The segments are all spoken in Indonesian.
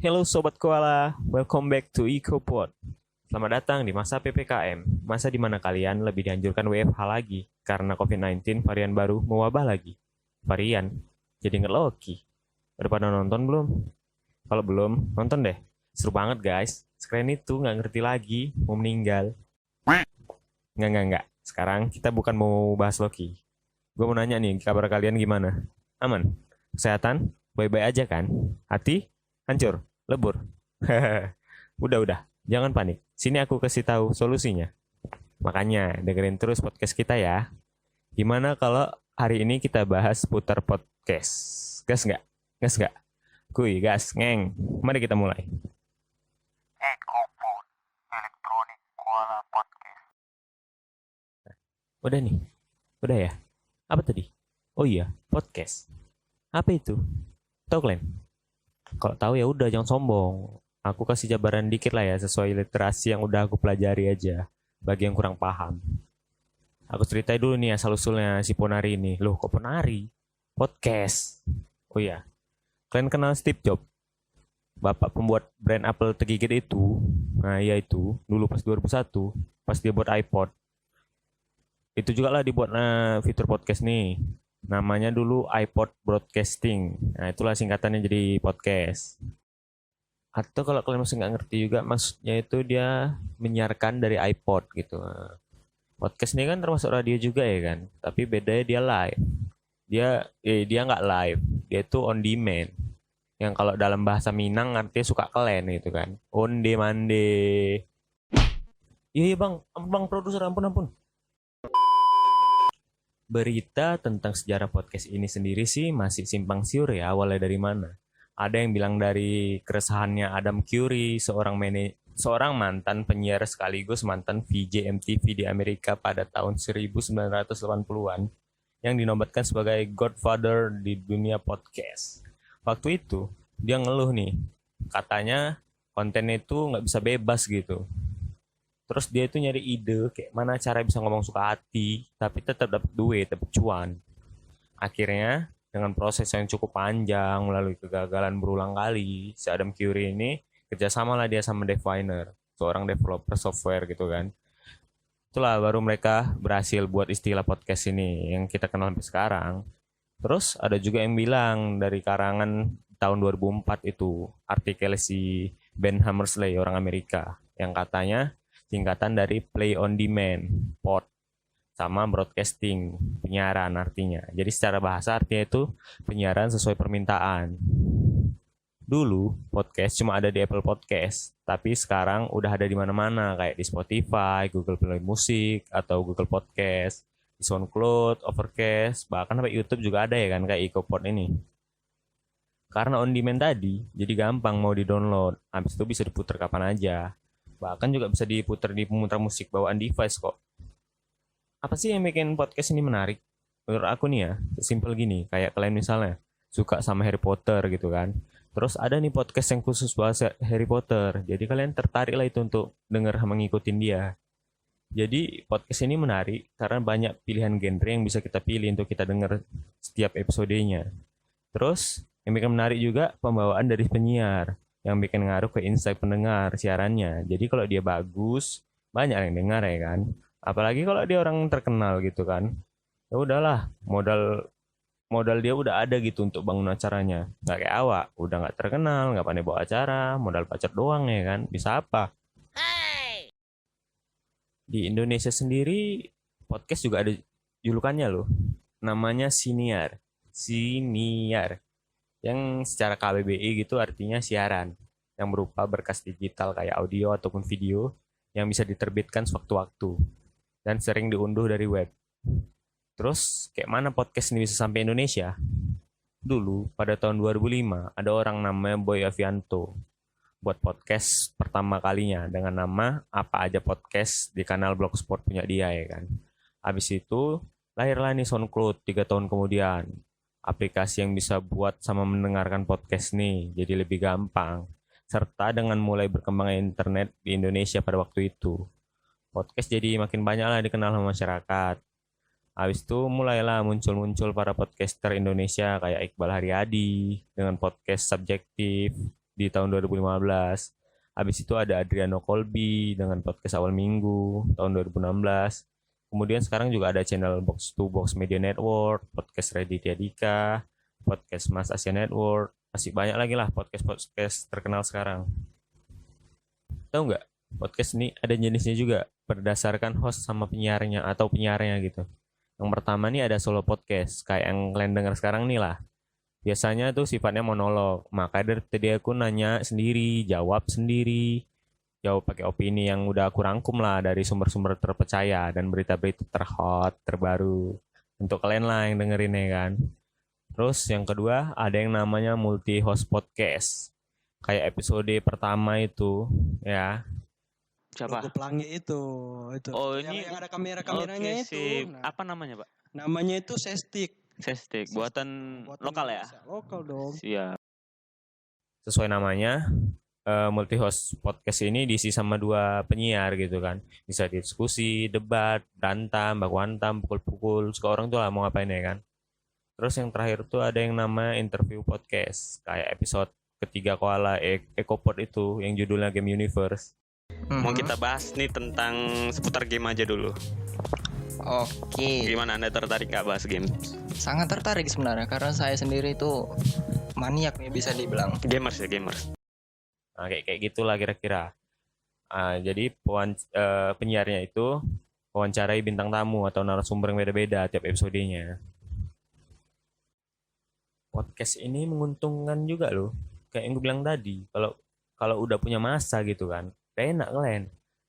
Hello Sobat Koala, welcome back to EcoPod. Selamat datang di masa PPKM, masa di mana kalian lebih dianjurkan WFH lagi karena COVID-19 varian baru mewabah lagi. Varian, jadi ngeloki. Udah pada nonton belum? Kalau belum, nonton deh. Seru banget guys, sekeren itu nggak ngerti lagi, mau meninggal. Nggak. Sekarang kita bukan mau bahas Loki. Gue mau nanya nih, kabar kalian gimana? Aman? Kesehatan? Baik-baik aja kan? Hati? Hancur? Lebur? Udah. Jangan panik. Sini aku kasih tahu solusinya. Makanya dengerin terus podcast kita ya. Gimana kalau hari ini kita bahas putar podcast? Gas nggak? Gas nggak? Kuy, gas, ngeng. Mari kita mulai. Udah nih. Udah ya? Apa tadi? Oh iya, podcast. Apa itu? Tahu kalian? Kalau tahu ya udah jangan sombong. Aku kasih jabaran dikit lah ya sesuai literasi yang udah aku pelajari aja. Bagi yang kurang paham. Aku ceritain dulu nih asal usulnya si Ponari ini. Loh kok Ponari? Podcast. Oh iya. Kalian kenal Steve Jobs? Bapak pembuat brand Apple tergigit itu. Nah iya itu. Dulu pas 2001. Pas dia buat iPod. Itu juga lah dibuat fitur podcast nih. Namanya dulu iPod Broadcasting. Nah itulah singkatannya jadi podcast. Atau kalau kalian masih nggak ngerti juga, maksudnya itu dia menyiarkan dari iPod gitu. Podcast ini kan termasuk radio juga ya kan, tapi bedanya dia live. Dia nggak live, dia itu on demand. Yang kalau dalam bahasa Minang artinya suka kelen gitu kan. On demand. Iya bang, bang produser ampun. Berita tentang sejarah podcast ini sendiri sih masih simpang siur ya, awalnya dari mana. Ada yang bilang dari keresahannya Adam Curry, seorang mantan penyiar sekaligus mantan VJ MTV di Amerika pada tahun 1980-an yang dinobatkan sebagai Godfather di dunia podcast. Waktu itu dia ngeluh nih, katanya kontennya itu nggak bisa bebas gitu. Terus dia itu nyari ide kayak mana cara bisa ngomong suka hati tapi tetap dapat duit, dapat cuan. Akhirnya dengan proses yang cukup panjang melalui kegagalan berulang kali, si Adam Curry ini kerjasama lah dia sama Dave Weiner, seorang developer software gitu kan. Itulah baru mereka berhasil buat istilah podcast ini yang kita kenal sampai sekarang. Terus ada juga yang bilang dari karangan tahun 2004 itu artikel si Ben Hammersley orang Amerika yang katanya singkatan dari play on demand, pod, sama broadcasting, penyiaran artinya. Jadi secara bahasa artinya itu penyiaran sesuai permintaan. Dulu podcast cuma ada di Apple Podcast, tapi sekarang udah ada di mana-mana kayak di Spotify, Google Play Music atau Google Podcast, di SoundCloud, Overcast, bahkan sampai YouTube juga ada ya kan kayak EcoPod ini. Karena on demand tadi, jadi gampang mau di-download, habis itu bisa diputar kapan aja. Bahkan juga bisa diputar di pemutar musik bawaan device kok. Apa sih yang bikin podcast ini menarik? Menurut aku nih ya, simple gini, kayak kalian misalnya suka sama Harry Potter gitu kan. Terus ada nih podcast yang khusus bahas Harry Potter. Jadi kalian tertarik lah itu untuk denger sama ngikutin dia. Jadi podcast ini menarik karena banyak pilihan genre yang bisa kita pilih untuk kita denger setiap episodenya. Terus yang bikin menarik juga pembawaan dari penyiar yang bikin ngaruh ke insight pendengar siarannya. Jadi kalau dia bagus, banyak yang dengar ya kan. Apalagi kalau dia orang terkenal gitu kan. Ya udahlah, modal modal dia udah ada gitu untuk bangun acaranya. Nggak kayak awak, udah nggak terkenal, nggak pandai bawa acara, modal pacar doang ya kan. Bisa apa? Di Indonesia sendiri podcast juga ada julukannya loh. Namanya siniar. Siniar. Yang secara KBBI gitu artinya siaran. Yang berupa berkas digital kayak audio ataupun video yang bisa diterbitkan sewaktu-waktu dan sering diunduh dari web. Terus kayak mana podcast ini bisa sampai Indonesia? Dulu pada tahun 2005 ada orang namanya Boy Avianto buat podcast pertama kalinya dengan nama Apa Aja Podcast di kanal Blogspot punya dia ya kan. Habis itu lahirlah nih SoundCloud 3 tahun kemudian. Aplikasi yang bisa buat sama mendengarkan podcast nih jadi lebih gampang. Serta dengan mulai berkembangnya internet di Indonesia pada waktu itu. Podcast jadi makin banyak lah dikenal sama masyarakat. Habis itu mulailah muncul-muncul para podcaster Indonesia kayak Iqbal Haryadi dengan podcast subjektif. di tahun 2015. Habis itu ada Adriano Colby dengan podcast Awal Minggu tahun 2016. Kemudian sekarang juga ada channel Box to Box Media Network, podcast Raditya Dika, podcast Mas Asia Network, masih banyak lagi lah podcast terkenal sekarang. Tahu nggak? Podcast ini ada jenisnya juga, berdasarkan host sama penyiarnya atau penyiarnya gitu. Yang pertama nih ada solo podcast, kayak yang kalian dengar sekarang nih lah. Biasanya tuh sifatnya monolog, maka dari tadi aku nanya sendiri, jawab pakai opini yang udah aku rangkum lah dari sumber-sumber terpercaya dan berita-berita terhot, terbaru. Untuk kalian lah yang dengerin ya kan. Terus yang kedua ada yang namanya multi host podcast. Kayak episode pertama itu ya. Siapa? Logo pelangi itu. Oh, yang, ini yang ada kamera-kameranya oke, itu. sip. Nah, Apa namanya, Pak? namanya itu Sestik. Sestik, buatan lokal ya? Indonesia. Lokal dong. Siap. Sesuai namanya, multi host podcast ini diisi sama 2 penyiar gitu kan. Bisa diskusi, debat, berantem, baku hantam, pukul-pukul, suka orang tuh lah mau ngapain ya kan. Terus yang terakhir tuh ada yang nama interview podcast, kayak episode ketiga Koala Ecopod itu yang judulnya Game Universe. Mau kita bahas nih tentang seputar game aja dulu. Oke, Gimana, Anda tertarik gak bahas game? sangat tertarik sebenarnya karena saya sendiri itu maniak nih bisa dibilang. Gamers ya, gamers. Nah, kayak gitulah kira-kira. Jadi penyiarnya itu wawancarai bintang tamu atau narasumber yang beda-beda tiap episodenya. Podcast ini menguntungkan juga loh. Kayak yang gue bilang tadi, kalau udah punya masa gitu kan, enak kalian.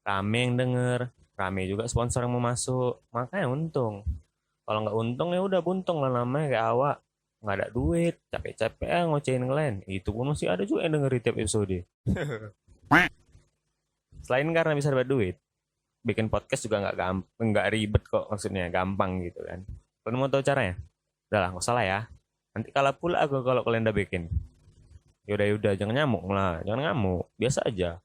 Rame yang denger, rame juga sponsor yang mau masuk, makanya untung. Kalau nggak untung ya udah buntung lah, namanya kayak awak nggak ada duit, capek-capek ngocehin kalian. Itu pun masih ada juga yang dengerin tiap episode. Selain karena bisa dapat duit, bikin podcast juga nggak ribet kok, maksudnya gampang gitu kan. Kalian mau tahu caranya? Udah lah, nggak salah ya. Nanti kalah pula aku kalau kalian udah bikin. Yaudah, jangan nyamuk lah, jangan ngamuk, biasa aja.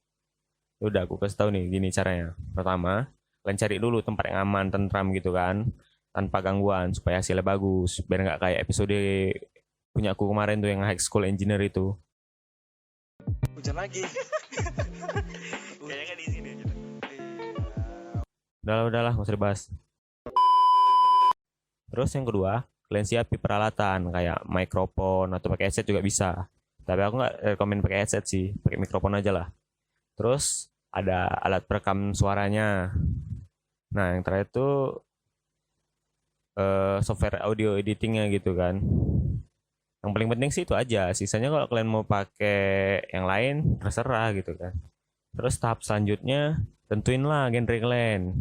Udah aku kasih tahu nih gini caranya. Pertama, kalian cari dulu tempat yang aman, tentram gitu kan, tanpa gangguan supaya hasilnya bagus, biar nggak kayak episode punya aku kemarin tuh yang high school engineer itu. Hujan lagi. Kayaknya di sini. Udahlah, nggak usah dibahas. Terus yang kedua, kalian siapi peralatan kayak mikrofon atau pakai headset juga bisa. Tapi aku nggak rekomen pakai headset sih, pakai mikrofon aja lah. Terus ada alat perekam suaranya. Nah, yang terakhir itu software audio editingnya gitu kan. Yang paling penting sih itu aja. Sisanya kalau kalian mau pakai yang lain terserah gitu kan. Terus tahap selanjutnya tentuin lah genre kalian.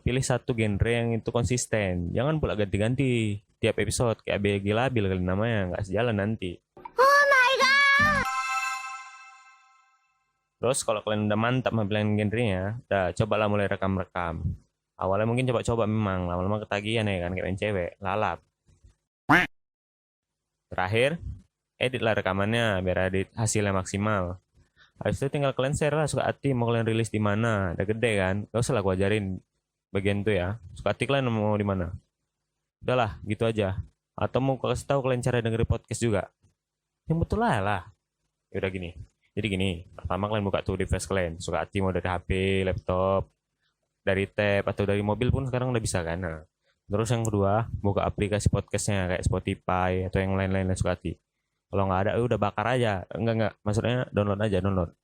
Pilih satu genre yang itu konsisten. Jangan pula ganti-ganti tiap episode kayak BG labil kali namanya, nggak sejalan nanti. Terus kalau kalian udah mantap memilih genrenya, udah cobalah mulai rekam-rekam. Awalnya mungkin coba-coba memang, lama-lama ketagihan ya kan, kayak main cewek, lalap. Terakhir, editlah rekamannya biar edit hasilnya maksimal. Habis itu tinggal kalian share lah suka hati mau kalian rilis di mana. Udah gede kan, gak usah lah aku ajarin bagian itu ya. Suka hati kalian mau di mana. Udahlah, gitu aja. Atau mau kasih tahu kalian cara dengerin podcast juga. Yang betul lah. Ya udah gini. Jadi gini, pertama kalian buka tuh device kalian. Suka hati mau dari HP, laptop, dari tab, atau dari mobil pun sekarang udah bisa kan. Nah, terus yang kedua, buka aplikasi podcastnya kayak Spotify atau yang lain-lain suka hati. Kalau nggak ada, udah bakar aja. Enggak. Maksudnya download aja, download.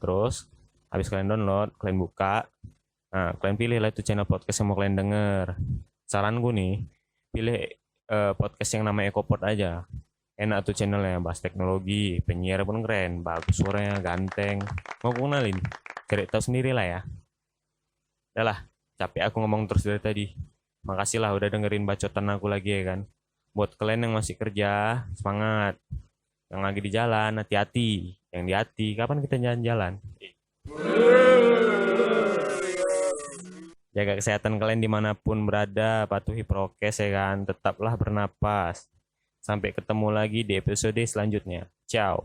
Terus, habis kalian download, kalian buka. Nah, kalian pilih lah itu channel podcast yang mau kalian denger. Saran gue nih, pilih podcast yang namanya Ecopod aja. Enak tuh channelnya, bahas teknologi, penyiar pun keren, bagus suaranya, ganteng. Mau aku kenalin? Cari tahu sendiri lah ya. Udah lah, capek aku ngomong terus dari tadi. Makasih lah udah dengerin bacotan aku lagi ya kan. Buat kalian yang masih kerja, semangat. Yang lagi di jalan, hati-hati. Yang di hati, kapan kita jalan-jalan? Jaga kesehatan kalian dimanapun berada, patuhi prokes ya kan. Tetaplah bernapas. Sampai ketemu lagi di episode selanjutnya. Ciao.